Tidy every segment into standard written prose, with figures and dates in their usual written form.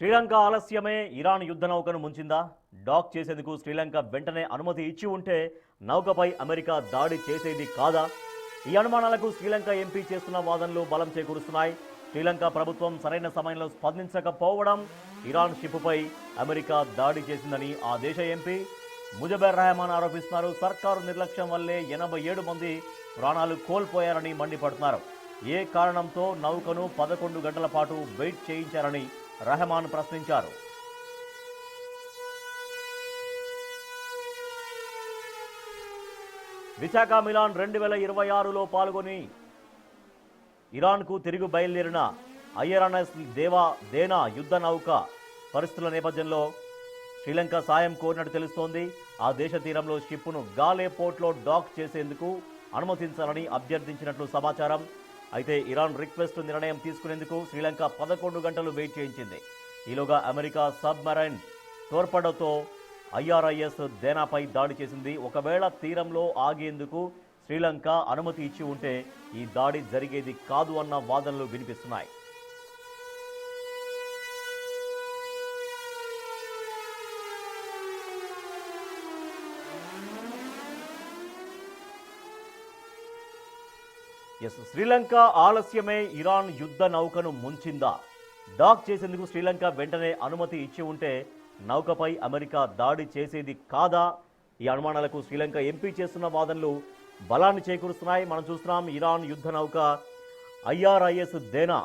Sri Lanka ఆలస్యమే Iran యుద్ధ నౌకను ముంచిందా? Dock చేసేందుకు శ్రీలంక వెంటనే అనుమతి ఇచ్చి ఉంటే నౌకపై అమెరికా దాడి చేసేది కాదా? ఈ అనుమానాలకు శ్రీలంక ఎంపీ చేస్తున్న వాదనలు బలం చేకూరుస్తున్నాయి. శ్రీలంక ప్రభుత్వం సరైన సమయంలో స్పందించకపోవడం ఇరాన్ షిప్పుపై అమెరికా దాడి చేసిందని ఆ దేశ ఎంపీ ముజబెర్ రెహమాన్ ఆరోపిస్తున్నారు. సర్కారు నిర్లక్ష్యం వల్లే 87 మంది ప్రాణాలు కోల్పోయారని మండిపడుతున్నారు. ఏ కారణంతో నౌకను 11 గంటల పాటు వెయిట్ చేయించారని రెహమాన్ ప్రశ్నించారు. విశాఖ మిలాన్ 2026లో పాల్గొని ఇరాన్కు తిరిగి బయలుదేరిన ఐఆర్ఎస్ దేనా యుద్ధ నౌక పరిస్థితుల నేపథ్యంలో శ్రీలంక సాయం కోరినట్టు తెలుస్తోంది. ఆ దేశ తీరంలో షిప్పును గాలే పోర్ట్లో డాక్ చేసేందుకు అనుమతించాలని అభ్యర్థించినట్లు సమాచారం. అయితే ఇరాన్ రిక్వెస్ట్ నిర్ణయం తీసుకునేందుకు శ్రీలంక 11 గంటలు వెయిట్ చేయించింది. ఈలోగా అమెరికా సబ్మెరైన్ టోర్పెడోతో ఐఆర్ఐఎస్ దేనాపై దాడి చేసింది. ఒకవేళ తీరంలో ఆగేందుకు శ్రీలంక అనుమతి ఇచ్చి ఉంటే ఈ దాడి జరిగేది కాదు అన్న వాదనలు వినిపిస్తున్నాయి. శ్రీలంక ఆలస్యమే ఇరాన్ యుద్ధ నౌకను ముంచిందా? డాక్ చేసేందుకు శ్రీలంక వెంటనే అనుమతి ఇచ్చి ఉంటే నౌకపై అమెరికా దాడి చేసేది కాదా? ఈ అనుమానాలకు శ్రీలంక ఎంపీ చేస్తున్న వాదనలు బలాన్ని చేకూరుస్తున్నాయి. మనం చూస్తున్నాం ఇరాన్ యుద్ధ నౌక ఐఆర్ఐఎస్ దేనా.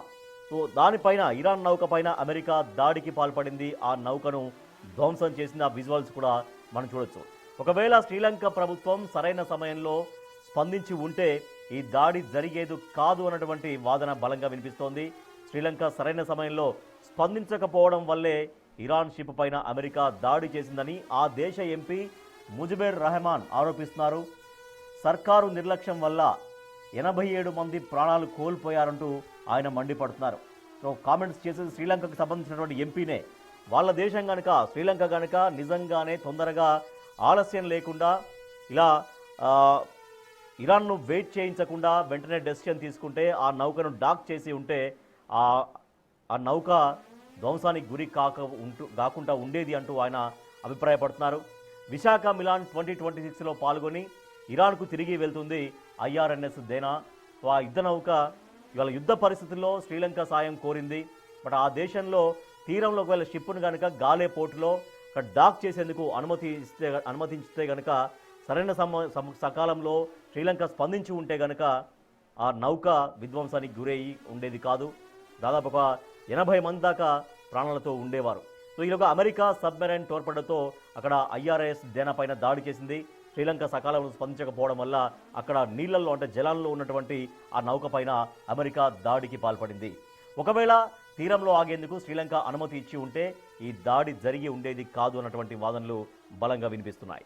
సో దానిపైన ఇరాన్ నౌక పైన అమెరికా దాడికి పాల్పడింది. ఆ నౌకను ధ్వంసం చేసిన విజువల్స్ కూడా మనం చూడొచ్చు. ఒకవేళ శ్రీలంక ప్రభుత్వం సరైన సమయంలో స్పందించి ఉంటే ఈ దాడి జరిగేది కాదు అన్నటువంటి వాదన బలంగా వినిపిస్తోంది. శ్రీలంక సరైన సమయంలో స్పందించకపోవడం వల్లే ఇరాన్ షిప్ పైన అమెరికా దాడి చేసిందని ఆ దేశ ఎంపీ ముజబెర్ రెహమాన్ ఆరోపిస్తున్నారు. సర్కారు నిర్లక్ష్యం వల్ల 87 మంది ప్రాణాలు కోల్పోయారంటూ ఆయన మండిపడుతున్నారు. సో కామెంట్స్ చేసేది శ్రీలంకకు సంబంధించినటువంటి ఎంపీనే. వాళ్ళ దేశం కనుక శ్రీలంక కనుక నిజంగానే తొందరగా ఆలస్యం లేకుండా ఇలా ఇరాన్ను వెయిట్ చేయించకుండా వెంటనే డెసిషన్ తీసుకుంటే ఆ నౌకను డాక్ చేసి ఉంటే ఆ నౌక ధ్వంసానికి గురి కాకుండా ఉండేది అంటూ ఆయన అభిప్రాయపడుతున్నారు. విశాఖ మిలాన్ 2026లో పాల్గొని ఇరాన్కు తిరిగి వెళ్తుంది ఐఆర్ఎన్ఎస్ దేనా. ఆ యుద్ధ నౌక ఇవాళ యుద్ధ పరిస్థితుల్లో శ్రీలంక సాయం కోరింది. బట్ ఆ దేశంలో తీరంలో ఒకవేళ షిప్ను కనుక గాలే పోర్టులో డాక్ చేసేందుకు అనుమతించితే కనుక సరైన సకాలంలో శ్రీలంక స్పందించి ఉంటే కనుక ఆ నౌక విధ్వంసానికి గురయ్యి ఉండేది కాదు. దాదాపు ఒక 80 మంది దాకా ప్రాణాలతో ఉండేవారు. సో ఈలోగా అమెరికా సబ్మెరైన్ టోర్పెడోతో అక్కడ ఐఆర్ఐఎస్ దేనా పైన దాడి చేసింది. శ్రీలంక సకాలంలో స్పందించకపోవడం వల్ల అక్కడ నీళ్లలో అంటే జలాల్లో ఉన్నటువంటి ఆ నౌక పైన అమెరికా దాడికి పాల్పడింది. ఒకవేళ తీరంలో ఆగేందుకు శ్రీలంక అనుమతి ఇచ్చి ఉంటే ఈ దాడి జరిగి ఉండేది కాదు అన్నటువంటి వాదనలు బలంగా వినిపిస్తున్నాయి.